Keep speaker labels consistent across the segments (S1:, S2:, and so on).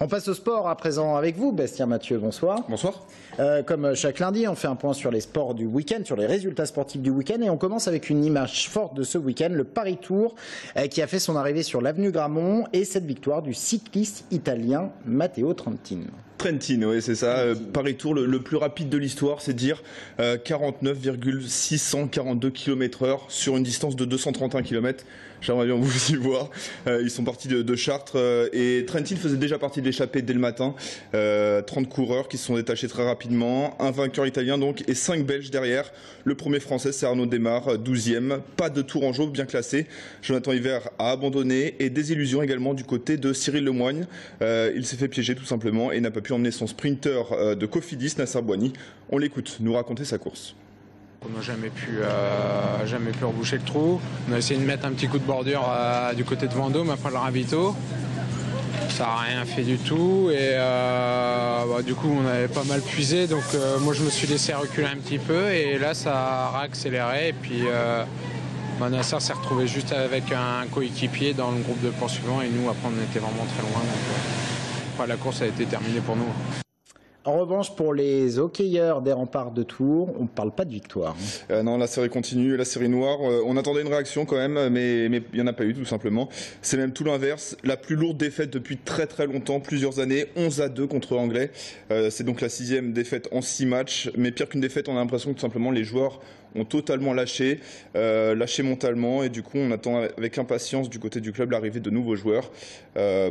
S1: On passe au sport à présent avec vous, Bastien Mathieu, bonsoir.
S2: Bonsoir.
S1: Comme chaque lundi, on fait un point sur les sports du week-end, sur les résultats sportifs du week-end, et on commence avec une image forte de ce week-end, le Paris Tour, qui a fait son arrivée sur l'avenue Grammont, et cette victoire du cycliste italien Matteo Trentin.
S2: Trentin, oui, c'est ça. Paris Tour, le plus rapide de l'histoire, c'est dire 49,642 km/h sur une distance de 231 km. J'aimerais bien vous y voir. Ils sont partis de Chartres et Trentin faisait déjà partie de l'échappée dès le matin. 30 coureurs qui se sont détachés très rapidement. Un vainqueur italien donc et 5 Belges derrière. Le premier français, c'est Arnaud Démare, 12e. Pas de Tourangeau, bien classé. Jonathan Hiver a abandonné et des illusions également du côté de Cyril Lemoigne. Il s'est fait piéger tout simplement et n'a pas pu emmener son sprinter de Cofidis, Nasser Bouhanni. On l'écoute nous raconter sa course.
S3: On n'a jamais pu reboucher le trou. On a essayé de mettre un petit coup de bordure du côté de Vendôme après le ravito. Ça n'a rien fait du tout et du coup on avait pas mal puisé, donc moi je me suis laissé reculer un petit peu et là ça a réaccéléré et puis Nasser s'est retrouvé juste avec un coéquipier dans le groupe de poursuivants et nous après on était vraiment très loin, donc la course a été terminée pour nous.
S1: En revanche, pour les hockeyeurs des remparts de Tours, on ne parle pas de victoire.
S2: Non, la série continue, la série noire. On attendait une réaction quand même, mais il n'y en a pas eu tout simplement. C'est même tout l'inverse. La plus lourde défaite depuis très très longtemps, plusieurs années, 11-2 contre Anglais. C'est donc la 6e défaite en 6 matchs. Mais pire qu'une défaite, on a l'impression que tout simplement les joueurs ont totalement lâché mentalement. Et du coup, on attend avec impatience du côté du club l'arrivée de nouveaux joueurs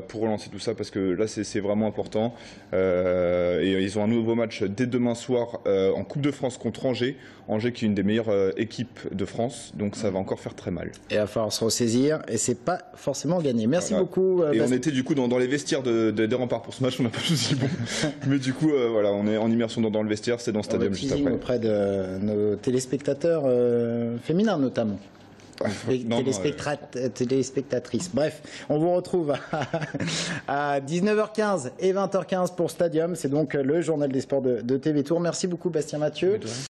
S2: pour relancer tout ça parce que là, c'est vraiment important. Et ils ont un nouveau match dès demain soir en Coupe de France contre Angers. Angers qui est une des meilleures équipes de France, donc ça va encore faire très mal.
S1: Et il va falloir se ressaisir, et c'est pas forcément gagné. Merci beaucoup.
S2: Et on était du coup dans les vestiaires des remparts pour ce match, on n'a pas choisi bon. Mais du coup, voilà, on est en immersion dans le vestiaire, c'est dans le stadium juste après.
S1: Auprès de nos téléspectateurs féminins notamment. Téléspectatrices. Bref, on vous retrouve à 19h15 et 20h15 pour Stadium. C'est donc le journal des sports de TV Tour. Merci beaucoup Bastien Mathieu.